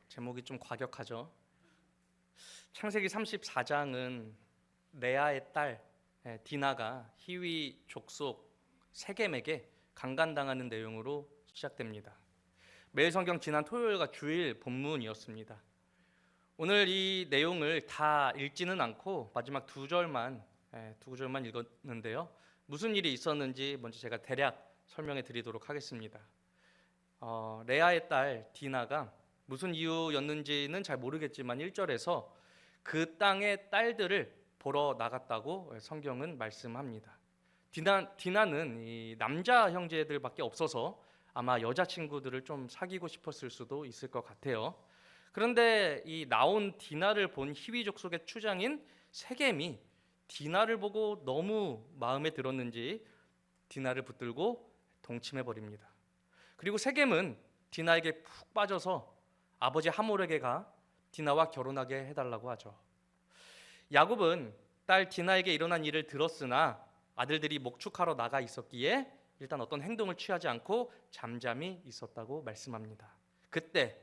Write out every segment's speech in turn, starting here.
제목이 좀 과격하죠. 창세기 34장은 레아의 딸 디나가 히위 족속 세겜에게 강간당하는 내용으로 시작됩니다. 매일 성경 지난 토요일과 주일 본문이었습니다. 오늘 이 내용을 다 읽지는 않고 마지막 두 절만 읽었는데요. 무슨 일이 있었는지 먼저 제가 대략 설명해 드리도록 하겠습니다. 레아의 딸 디나가 무슨 이유였는지는 잘 모르겠지만 1절에서 그 땅의 딸들을 보러 나갔다고 성경은 말씀합니다. 디나는 이 남자 형제들밖에 없어서 아마 여자친구들을 좀 사귀고 싶었을 수도 있을 것 같아요. 그런데 이 나온 디나를 본 히위 족속의 추장인 세겜이 디나를 보고 너무 마음에 들었는지 디나를 붙들고 동침해 버립니다. 그리고 세겜은 디나에게 푹 빠져서 아버지 하몰에게 가 디나와 결혼하게 해달라고 하죠. 야곱은 딸 디나에게 일어난 일을 들었으나 아들들이 목축하러 나가 있었기에 일단 어떤 행동을 취하지 않고 잠잠히 있었다고 말씀합니다. 그때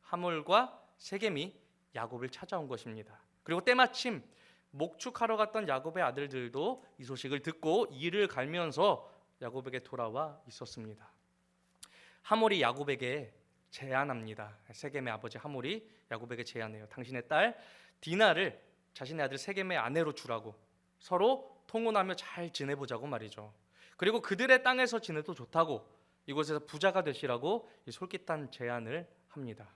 하몰과 세겜이 야곱을 찾아온 것입니다. 그리고 때마침 목축하러 갔던 야곱의 아들들도 이 소식을 듣고 이를 갈면서 야곱에게 돌아와 있었습니다. 하몰이 야곱에게 제안합니다. 세겜의 아버지 하몰이 야곱에게 제안해요. 당신의 딸 디나를 자신의 아들 세겜의 아내로 주라고, 서로 통혼하며 잘 지내보자고 말이죠. 그리고 그들의 땅에서 지내도 좋다고, 이곳에서 부자가 되시라고 솔깃한 제안을 합니다.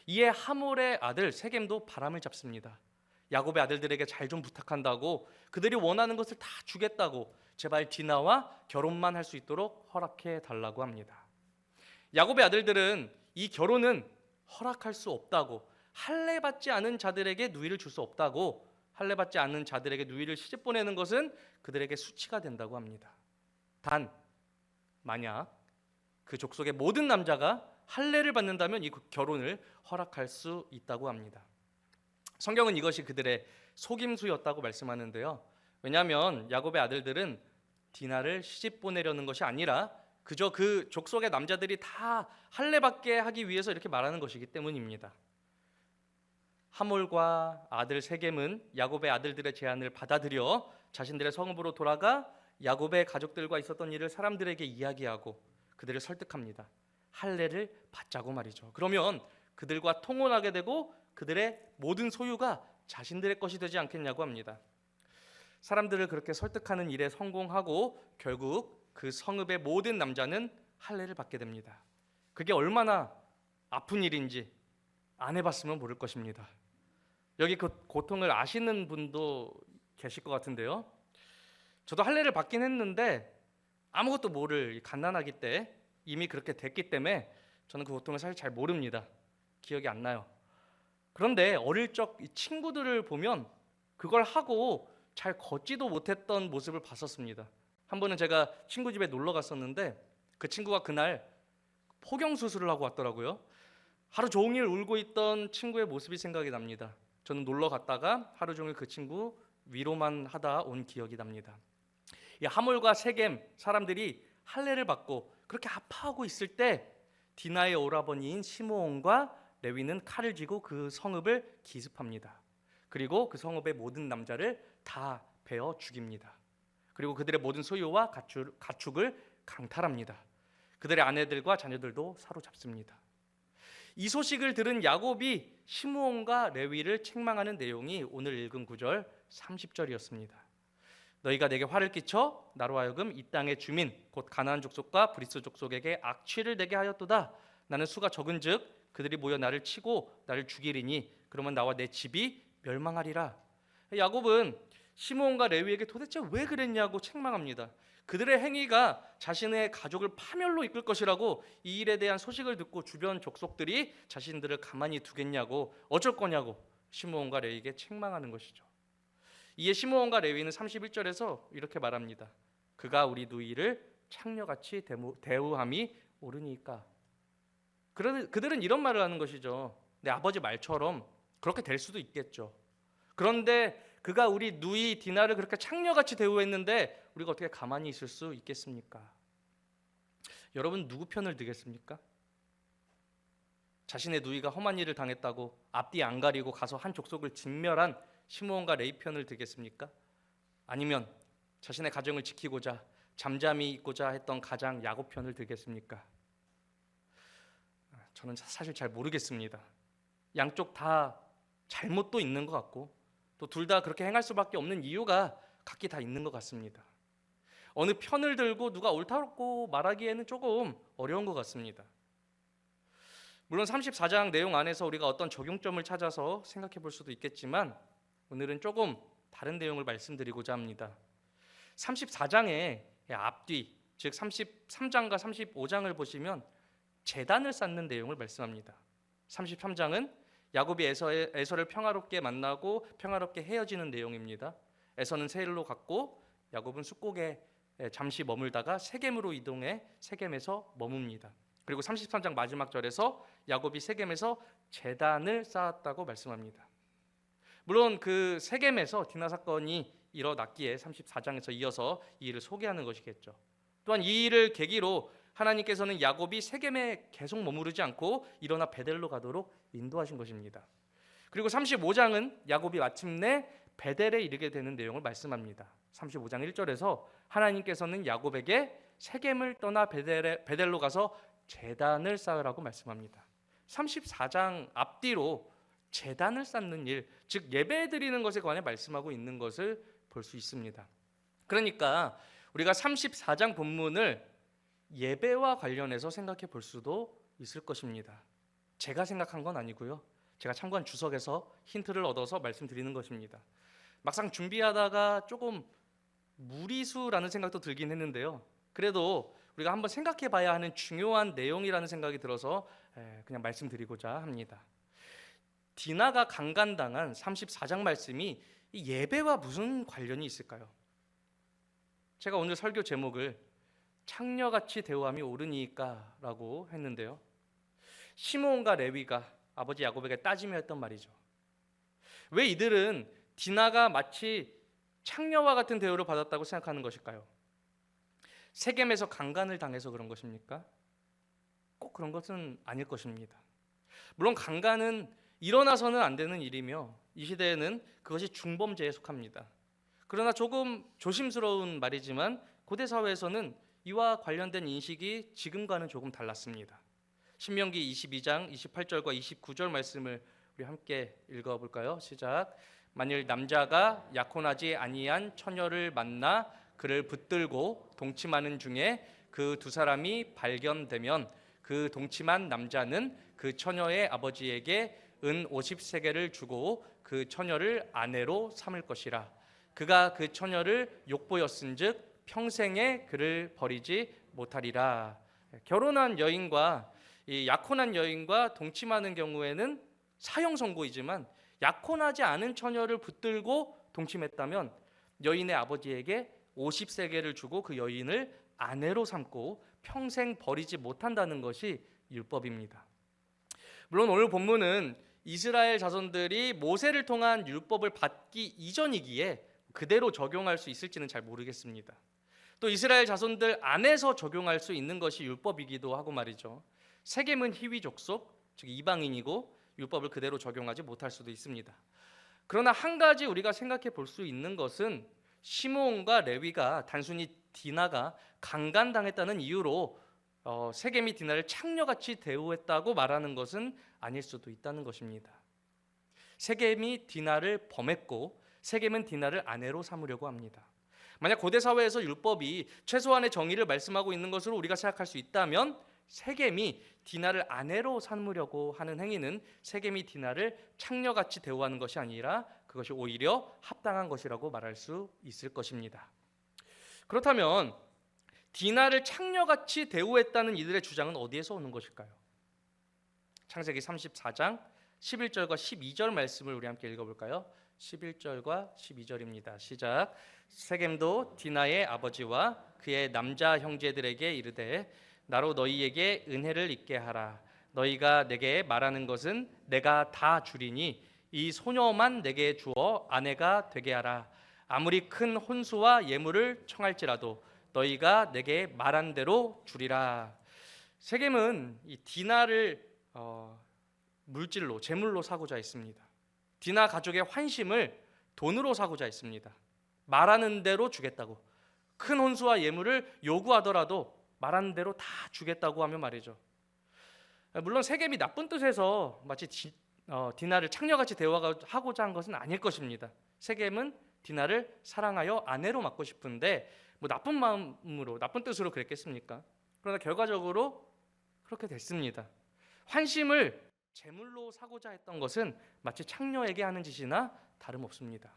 이에 하몰의 아들 세겜도 바람을 잡습니다. 야곱의 아들들에게 잘 좀 부탁한다고, 그들이 원하는 것을 다 주겠다고, 제발 디나와 결혼만 할 수 있도록 허락해 달라고 합니다. 야곱의 아들들은 이 결혼은 허락할 수 없다고, 할례받지 않은 자들에게 누이를 줄 수 없다고, 할례받지 않은 자들에게 누이를 시집 보내는 것은 그들에게 수치가 된다고 합니다. 단 만약 그 족속의 모든 남자가 할례를 받는다면 이 결혼을 허락할 수 있다고 합니다. 성경은 이것이 그들의 속임수였다고 말씀하는데요. 왜냐하면 야곱의 아들들은 디나를 시집 보내려는 것이 아니라 그저 그 족속의 남자들이 다 할례받게 하기 위해서 이렇게 말하는 것이기 때문입니다. 하몰과 아들 세겜은 야곱의 아들들의 제안을 받아들여 자신들의 성읍으로 돌아가 야곱의 가족들과 있었던 일을 사람들에게 이야기하고 그들을 설득합니다. 할례를 받자고 말이죠. 그러면 그들과 통혼하게 되고 그들의 모든 소유가 자신들의 것이 되지 않겠냐고 합니다. 사람들을 그렇게 설득하는 일에 성공하고 결국 그 성읍의 모든 남자는 할례를 받게 됩니다. 그게 얼마나 아픈 일인지 안 해봤으면 모를 것입니다. 여기 그 고통을 아시는 분도 계실 것 같은데요. 저도 할례를 받긴 했는데 아무것도 모를 갓난아기 때 이미 그렇게 됐기 때문에 저는 그 고통을 사실 잘 모릅니다. 기억이 안 나요. 그런데 어릴 적 친구들을 보면 그걸 하고 잘 걷지도 못했던 모습을 봤었습니다. 한 번은 제가 친구 집에 놀러 갔었는데 그 친구가 그날 포경 수술을 하고 왔더라고요. 하루 종일 울고 있던 친구의 모습이 생각이 납니다. 저는 놀러 갔다가 하루 종일 그 친구 위로만 하다 온 기억이 납니다. 이 하몰과 세겜 사람들이 할례를 받고 그렇게 아파하고 있을 때 디나의 오라버니인 시므온과 레위는 칼을 쥐고 그 성읍을 기습합니다. 그리고 그 성읍의 모든 남자를 다 베어 죽입니다. 그리고 그들의 모든 소유와 가축을 강탈합니다. 그들의 아내들과 자녀들도 사로잡습니다. 이 소식을 들은 야곱이 시므온과 레위를 책망하는 내용이 오늘 읽은 9절 30절이었습니다. 너희가 내게 화를 끼쳐 나로 하여금 이 땅의 주민 곧 가나안 족속과 브리스 족속에게 악취를 내게 하였도다. 나는 수가 적은즉 그들이 모여 나를 치고 나를 죽이리니 그러면 나와 내 집이 멸망하리라. 야곱은 시므온과 레위에게 도대체 왜 그랬냐고 책망합니다. 그들의 행위가 자신의 가족을 파멸로 이끌 것이라고 이 일에 대한 소식을 듣고 주변 족속들이 자신들을 가만히 두겠냐고, 어쩔 거냐고 시므온과 레위에게 책망하는 것이죠. 이에 시므온과 레위는 31절에서 이렇게 말합니다. 그가 우리 누이를 창녀같이 대우함이 옳으니까. 그들은 이런 말을 하는 것이죠. 내 아버지 말처럼 그렇게 될 수도 있겠죠. 그런데 그가 우리 누이 디나를 그렇게 창녀같이 대우했는데 우리가 어떻게 가만히 있을 수 있겠습니까? 여러분 누구 편을 들겠습니까? 자신의 누이가 험한 일을 당했다고 앞뒤 안 가리고 가서 한 족속을 진멸한 시므온과 레위 편을 들겠습니까? 아니면 자신의 가정을 지키고자 잠잠히 있고자 했던 가장 야곱 편을 들겠습니까? 저는 사실 잘 모르겠습니다. 양쪽 다 잘못도 있는 것 같고 또 둘 다 그렇게 행할 수밖에 없는 이유가 각기 다 있는 것 같습니다. 어느 편을 들고 누가 옳다고 말하기에는 조금 어려운 것 같습니다. 물론 34장 내용 안에서 우리가 어떤 적용점을 찾아서 생각해 볼 수도 있겠지만 오늘은 조금 다른 내용을 말씀드리고자 합니다. 34장의 앞뒤, 즉 33장과 35장을 보시면 제단을 쌓는 내용을 말씀합니다. 33장은 야곱이 에서를 평화롭게 만나고 평화롭게 헤어지는 내용입니다. 에서는 세일로 갔고 야곱은 숫곡에 잠시 머물다가 세겜으로 이동해 세겜에서 머뭅니다. 그리고 33장 마지막 절에서 야곱이 세겜에서 제단을 쌓았다고 말씀합니다. 물론 그 세겜에서 디나 사건이 일어났기에 34장에서 이어서 이 일을 소개하는 것이겠죠. 또한 이 일을 계기로 하나님께서는 야곱이 세겜에 계속 머무르지 않고 일어나 베델로 가도록 인도하신 것입니다. 그리고 35장은 야곱이 마침내 베델에 이르게 되는 내용을 말씀합니다. 35장 1절에서 하나님께서는 야곱에게 세겜을 떠나 베델로 가서 제단을 쌓으라고 말씀합니다. 34장 앞뒤로 제단을 쌓는 일, 즉 예배 드리는 것에 관해 말씀하고 있는 것을 볼 수 있습니다. 그러니까 우리가 34장 본문을 예배와 관련해서 생각해 볼 수도 있을 것입니다. 제가 생각한 건 아니고요. 제가 참고한 주석에서 힌트를 얻어서 말씀드리는 것입니다. 막상 준비하다가 조금 무리수라는 생각도 들긴 했는데요. 그래도 우리가 한번 생각해 봐야 하는 중요한 내용이라는 생각이 들어서 그냥 말씀드리고자 합니다. 디나가 강간당한 34장 말씀이 이 예배와 무슨 관련이 있을까요? 제가 오늘 설교 제목을 창녀같이 대우함이 옳으니까 라고 했는데요. 시므온과 레위가 아버지 야곱에게 따지며 했던 말이죠. 왜 이들은 디나가 마치 창녀와 같은 대우를 받았다고 생각하는 것일까요? 세겜에서 강간을 당해서 그런 것입니까? 꼭 그런 것은 아닐 것입니다. 물론 강간은 일어나서는 안 되는 일이며 이 시대에는 그것이 중범죄에 속합니다. 그러나 조금 조심스러운 말이지만 고대 사회에서는 이와 관련된 인식이 지금과는 조금 달랐습니다. 신명기 22장 28절과 29절 말씀을 우리 함께 읽어볼까요? 시작. 만일 남자가 약혼하지 아니한 처녀를 만나 그를 붙들고 동침하는 중에 그 두 사람이 발견되면 그 동침한 남자는 그 처녀의 아버지에게 은 50세겔을 주고 그 처녀를 아내로 삼을 것이라. 그가 그 처녀를 욕보였은즉 평생에 그를 버리지 못하리라. 결혼한 여인과 이 약혼한 여인과 동침하는 경우에는 사형 선고이지만 약혼하지 않은 처녀를 붙들고 동침했다면 여인의 아버지에게 50세겔을 주고 그 여인을 아내로 삼고 평생 버리지 못한다는 것이 율법입니다. 물론 오늘 본문은 이스라엘 자손들이 모세를 통한 율법을 받기 이전이기에 그대로 적용할 수 있을지는 잘 모르겠습니다. 또 이스라엘 자손들 안에서 적용할 수 있는 것이 율법이기도 하고 말이죠. 세겜은 희위 족속, 즉 이방인이고 율법을 그대로 적용하지 못할 수도 있습니다. 그러나 한 가지 우리가 생각해 볼 수 있는 것은 시므온과 레위가 단순히 디나가 강간당했다는 이유로 세겜이 디나를 창녀같이 대우했다고 말하는 것은 아닐 수도 있다는 것입니다. 세겜이 디나를 범했고 세겜은 디나를 아내로 삼으려고 합니다. 만약 고대 사회에서 율법이 최소한의 정의를 말씀하고 있는 것으로 우리가 생각할 수 있다면 세겜이 디나를 아내로 삼으려고 하는 행위는 세겜이 디나를 창녀같이 대우하는 것이 아니라 그것이 오히려 합당한 것이라고 말할 수 있을 것입니다. 그렇다면 디나를 창녀같이 대우했다는 이들의 주장은 어디에서 오는 것일까요? 창세기 34장 11절과 12절 말씀을 우리 함께 읽어볼까요? 11절과 12절입니다. 시작. 세겜도 디나의 아버지와 그의 남자 형제들에게 이르되 나로 너희에게 은혜를 있게 하라. 너희가 내게 말하는 것은 내가 다 주리니 이 소녀만 내게 주어 아내가 되게 하라. 아무리 큰 혼수와 예물을 청할지라도 너희가 내게 말한 대로 주리라. 세겜은 이 디나를 물질로, 재물로 사고자 했습니다. 디나 가족의 환심을 돈으로 사고자 했습니다. 말하는 대로 주겠다고, 큰 혼수와 예물을 요구하더라도 말하는 대로 다 주겠다고 하면 말이죠. 물론 세겜이 나쁜 뜻에서 마치 디나를 창녀같이 대우하고자 한 것은 아닐 것입니다. 세겜은 디나를 사랑하여 아내로 맡고 싶은데 뭐 나쁜 마음으로, 나쁜 뜻으로 그랬겠습니까? 그러나 결과적으로 그렇게 됐습니다. 환심을 재물로 사고자 했던 것은 마치 창녀에게 하는 짓이나 다름없습니다.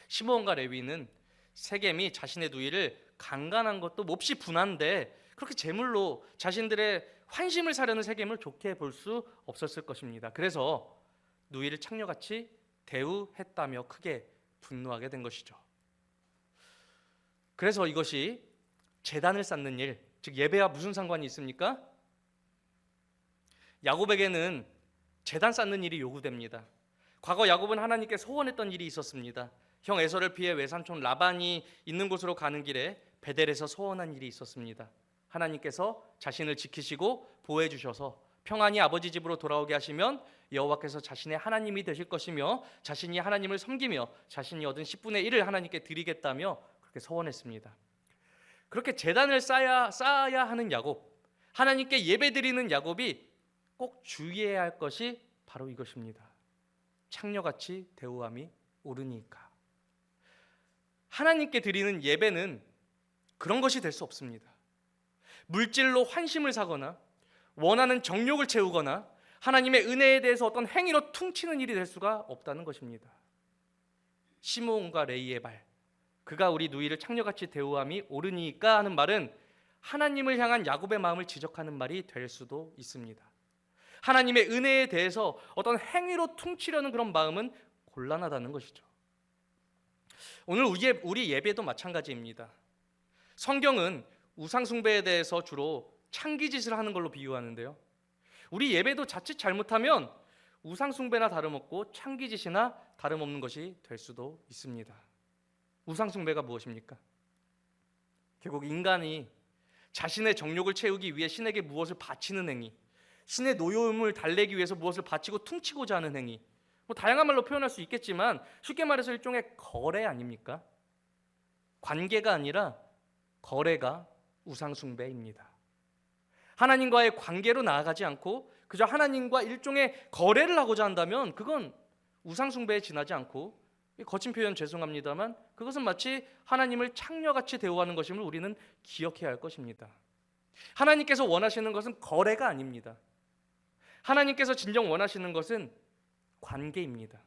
시므온과 레위는 세겜이 자신의 누이를 강간한 것도 몹시 분한데 그렇게 재물로 자신들의 환심을 사려는 세겜을 좋게 볼 수 없었을 것입니다. 그래서 누이를 창녀같이 대우했다며 크게 분노하게 된 것이죠. 그래서 이것이 제단을 쌓는 일, 즉 예배와 무슨 상관이 있습니까? 야곱에게는 제단 쌓는 일이 요구됩니다. 과거 야곱은 하나님께 소원했던 일이 있었습니다. 형 에서를 피해 외삼촌 라반이 있는 곳으로 가는 길에 베델에서 소원한 일이 있었습니다. 하나님께서 자신을 지키시고 보호해 주셔서 평안히 아버지 집으로 돌아오게 하시면 여호와께서 자신의 하나님이 되실 것이며 자신이 하나님을 섬기며 자신이 얻은 10분의 1을 하나님께 드리겠다며 그렇게 소원했습니다. 그렇게 제단을 쌓아야 하는 야곱, 하나님께 예배드리는 야곱이 꼭 주의해야 할 것이 바로 이것입니다. 창녀같이 대우함이 옳으니까. 하나님께 드리는 예배는 그런 것이 될 수 없습니다. 물질로 환심을 사거나 원하는 정욕을 채우거나 하나님의 은혜에 대해서 어떤 행위로 퉁치는 일이 될 수가 없다는 것입니다. 시므온과 레위의 말, 그가 우리 누이를 창녀같이 대우함이 옳으니까 하는 말은 하나님을 향한 야곱의 마음을 지적하는 말이 될 수도 있습니다. 하나님의 은혜에 대해서 어떤 행위로 퉁치려는 그런 마음은 곤란하다는 것이죠. 오늘 우리 예배도 마찬가지입니다. 성경은 우상숭배에 대해서 주로 창기짓을 하는 걸로 비유하는데요. 우리 예배도 자칫 잘못하면 우상숭배나 다름없고 창기짓이나 다름없는 것이 될 수도 있습니다. 우상숭배가 무엇입니까? 결국 인간이 자신의 정욕을 채우기 위해 신에게 무엇을 바치는 행위, 신의 노여움을 달래기 위해서 무엇을 바치고 퉁치고자 하는 행위, 뭐 다양한 말로 표현할 수 있겠지만 쉽게 말해서 일종의 거래 아닙니까? 관계가 아니라 거래가 우상숭배입니다. 하나님과의 관계로 나아가지 않고 그저 하나님과 일종의 거래를 하고자 한다면 그건 우상숭배에 지나지 않고, 거친 표현 죄송합니다만 그것은 마치 하나님을 창녀같이 대우하는 것임을 우리는 기억해야 할 것입니다. 하나님께서 원하시는 것은 거래가 아닙니다. 하나님께서 진정 원하시는 것은 관계입니다.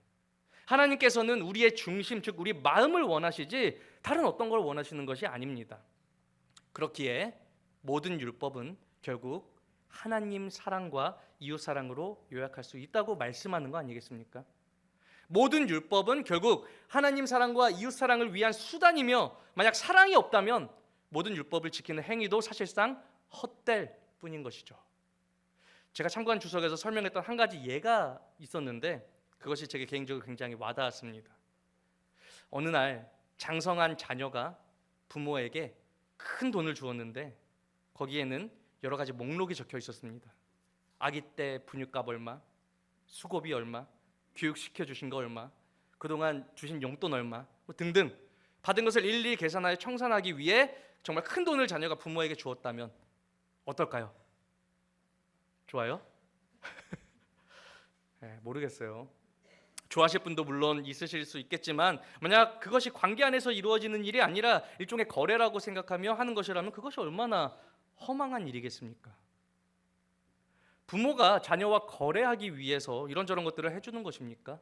하나님께서는 우리의 중심, 즉 우리 마음을 원하시지 다른 어떤 걸 원하시는 것이 아닙니다. 그렇기에 모든 율법은 결국 하나님 사랑과 이웃 사랑으로 요약할 수 있다고 말씀하는 거 아니겠습니까? 모든 율법은 결국 하나님 사랑과 이웃 사랑을 위한 수단이며 만약 사랑이 없다면 모든 율법을 지키는 행위도 사실상 헛될 뿐인 것이죠. 제가 참고한 주석에서 설명했던 한 가지 예가 있었는데 그것이 제게 개인적으로 굉장히 와닿았습니다. 어느 날 장성한 자녀가 부모에게 큰 돈을 주었는데 거기에는 여러 가지 목록이 적혀 있었습니다. 아기 때 분유값 얼마, 수고비 얼마, 교육시켜 주신 거 얼마, 그동안 주신 용돈 얼마 등등 받은 것을 일일이 계산하여 청산하기 위해 정말 큰 돈을 자녀가 부모에게 주었다면 어떨까요? 좋아요? 네, 모르겠어요. 좋아하실 분도 물론 있으실 수 있겠지만 만약 그것이 관계 안에서 이루어지는 일이 아니라 일종의 거래라고 생각하며 하는 것이라면 그것이 얼마나 허망한 일이겠습니까? 부모가 자녀와 거래하기 위해서 이런저런 것들을 해주는 것입니까?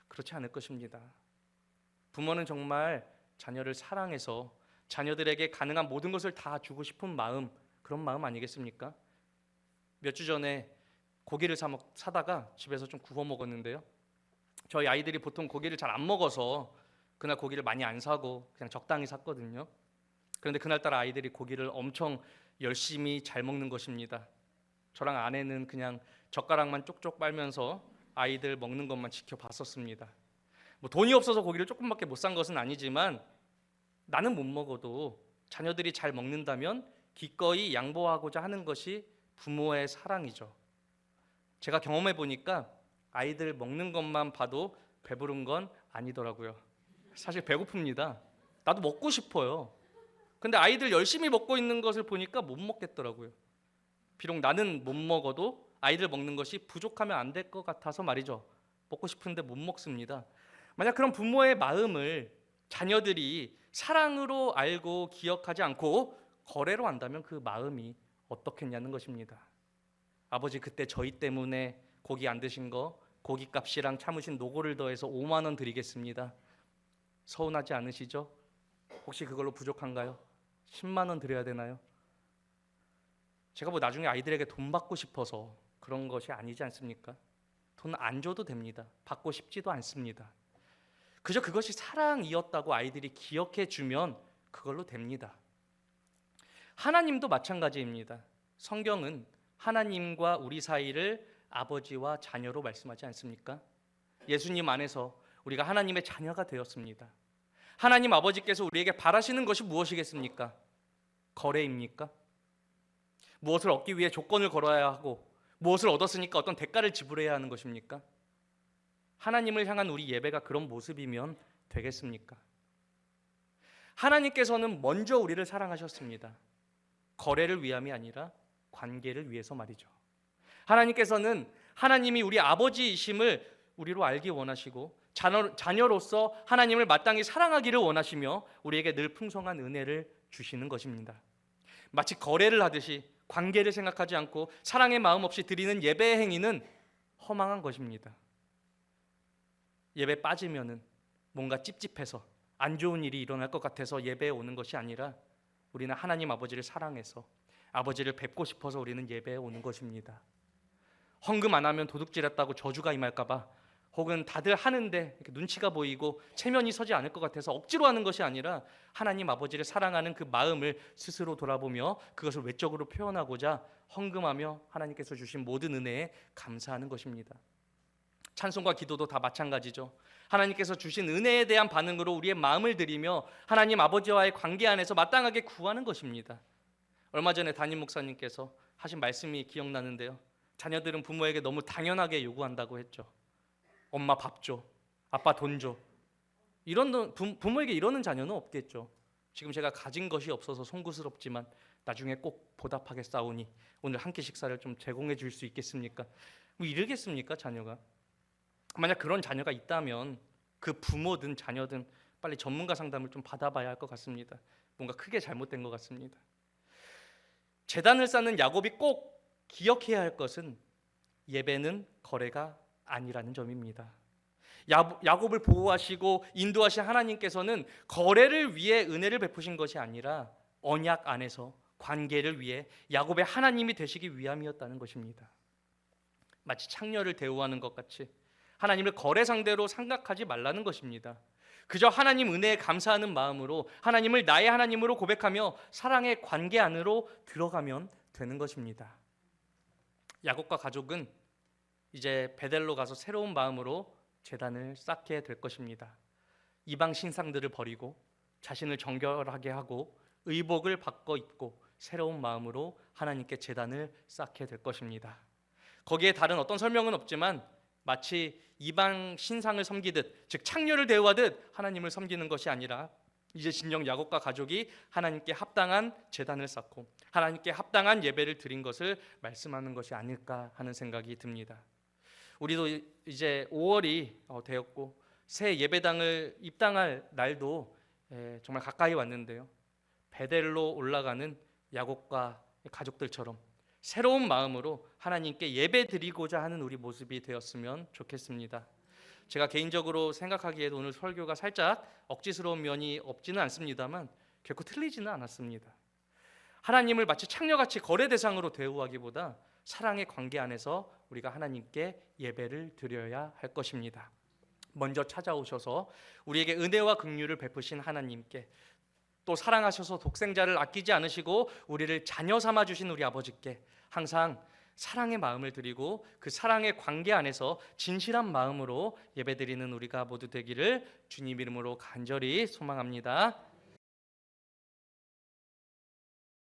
그렇지 않을 것입니다. 부모는 정말 자녀를 사랑해서 자녀들에게 가능한 모든 것을 다 주고 싶은 마음, 그런 마음 아니겠습니까? 몇 주 전에 고기를 사다가 집에서 좀 구워 먹었는데요. 저희 아이들이 보통 고기를 잘 안 먹어서 그날 고기를 많이 안 사고 그냥 적당히 샀거든요. 그런데 그날따라 아이들이 고기를 엄청 열심히 잘 먹는 것입니다. 저랑 아내는 그냥 젓가락만 쪽쪽 빨면서 아이들 먹는 것만 지켜봤었습니다. 뭐 돈이 없어서 고기를 조금밖에 못 산 것은 아니지만 나는 못 먹어도 자녀들이 잘 먹는다면 기꺼이 양보하고자 하는 것이 부모의 사랑이죠. 제가 경험해 보니까 아이들 먹는 것만 봐도 배부른 건 아니더라고요. 사실 배고픕니다. 나도 먹고 싶어요. 근데 아이들 열심히 먹고 있는 것을 보니까 못 먹겠더라고요. 비록 나는 못 먹어도 아이들 먹는 것이 부족하면 안 될 것 같아서 말이죠. 먹고 싶은데 못 먹습니다. 만약 그런 부모의 마음을 자녀들이 사랑으로 알고 기억하지 않고 거래로 한다면 그 마음이 어떻겠냐는 것입니다. 아버지 그때 저희 때문에 고기 안 드신 거 고기값이랑 참으신 노고를 더해서 5만 원 드리겠습니다. 서운하지 않으시죠? 혹시 그걸로 부족한가요? 10만 원 드려야 되나요? 제가 뭐 나중에 아이들에게 돈 받고 싶어서 그런 것이 아니지 않습니까? 돈 안 줘도 됩니다. 받고 싶지도 않습니다. 그저 그것이 사랑이었다고 아이들이 기억해 주면 그걸로 됩니다. 하나님도 마찬가지입니다. 성경은 하나님과 우리 사이를 아버지와 자녀로 말씀하지 않습니까? 예수님 안에서 우리가 하나님의 자녀가 되었습니다. 하나님 아버지께서 우리에게 바라시는 것이 무엇이겠습니까? 거래입니까? 무엇을 얻기 위해 조건을 걸어야 하고 무엇을 얻었으니까 어떤 대가를 지불해야 하는 것입니까? 하나님을 향한 우리 예배가 그런 모습이면 되겠습니까? 하나님께서는 먼저 우리를 사랑하셨습니다. 거래를 위함이 아니라 관계를 위해서 말이죠. 하나님께서는 하나님이 우리 아버지이심을 우리로 알기 원하시고 자녀로서 하나님을 마땅히 사랑하기를 원하시며 우리에게 늘 풍성한 은혜를 주시는 것입니다. 마치 거래를 하듯이 관계를 생각하지 않고 사랑의 마음 없이 드리는 예배의 행위는 허망한 것입니다. 예배 빠지면은 뭔가 찝찝해서 안 좋은 일이 일어날 것 같아서 예배에 오는 것이 아니라 우리는 하나님 아버지를 사랑해서 아버지를 뵙고 싶어서 우리는 예배에 오는 것입니다. 헌금 안 하면 도둑질했다고 저주가 임할까 봐 혹은 다들 하는데 이렇게 눈치가 보이고 체면이 서지 않을 것 같아서 억지로 하는 것이 아니라 하나님 아버지를 사랑하는 그 마음을 스스로 돌아보며 그것을 외적으로 표현하고자 헌금하며 하나님께서 주신 모든 은혜에 감사하는 것입니다. 찬송과 기도도 다 마찬가지죠. 하나님께서 주신 은혜에 대한 반응으로 우리의 마음을 드리며 하나님 아버지와의 관계 안에서 마땅하게 구하는 것입니다. 얼마 전에 담임 목사님께서 하신 말씀이 기억나는데요. 자녀들은 부모에게 너무 당연하게 요구한다고 했죠. 엄마 밥 줘, 아빠 돈 줘. 부모에게 이러는 자녀는 없겠죠. 지금 제가 가진 것이 없어서 송구스럽지만 나중에 꼭 보답하겠사오니 오늘 한 끼 식사를 좀 제공해 줄 수 있겠습니까? 뭐 이러겠습니까 자녀가? 만약 그런 자녀가 있다면 그 부모든 자녀든 빨리 전문가 상담을 좀 받아봐야 할 것 같습니다. 뭔가 크게 잘못된 것 같습니다. 제단을 쌓는 야곱이 꼭 기억해야 할 것은 예배는 거래가 아니라는 점입니다. 야곱을 보호하시고 인도하신 하나님께서는 거래를 위해 은혜를 베푸신 것이 아니라 언약 안에서 관계를 위해 야곱의 하나님이 되시기 위함이었다는 것입니다. 마치 창녀를 대우하는 것 같이 하나님을 거래 상대로 생각하지 말라는 것입니다. 그저 하나님 은혜에 감사하는 마음으로 하나님을 나의 하나님으로 고백하며 사랑의 관계 안으로 들어가면 되는 것입니다. 야곱과 가족은 이제 베델로 가서 새로운 마음으로 제단을 쌓게 될 것입니다. 이방 신상들을 버리고 자신을 정결하게 하고 의복을 바꿔 입고 새로운 마음으로 하나님께 제단을 쌓게 될 것입니다. 거기에 다른 어떤 설명은 없지만 마치 이방 신상을 섬기듯 즉 창녀를 대우하듯 하나님을 섬기는 것이 아니라 이제 진정 야곱과 가족이 하나님께 합당한 제단을 쌓고 하나님께 합당한 예배를 드린 것을 말씀하는 것이 아닐까 하는 생각이 듭니다. 우리도 이제 5월이 되었고 새 예배당을 입당할 날도 정말 가까이 왔는데요. 베델로 올라가는 야곱과 가족들처럼 새로운 마음으로 하나님께 예배 드리고자 하는 우리 모습이 되었으면 좋겠습니다. 제가 개인적으로 생각하기에도 오늘 설교가 살짝 억지스러운 면이 없지는 않습니다만 결코 틀리지는 않았습니다. 하나님을 마치 창녀같이 거래 대상으로 대우하기보다 사랑의 관계 안에서 우리가 하나님께 예배를 드려야 할 것입니다. 먼저 찾아오셔서 우리에게 은혜와 긍휼을 베푸신 하나님께 또 사랑하셔서 독생자를 아끼지 않으시고 우리를 자녀 삼아 주신 우리 아버지께 항상 사랑의 마음을 드리고 그 사랑의 관계 안에서 진실한 마음으로 예배드리는 우리가 모두 되기를 주님 이름으로 간절히 소망합니다.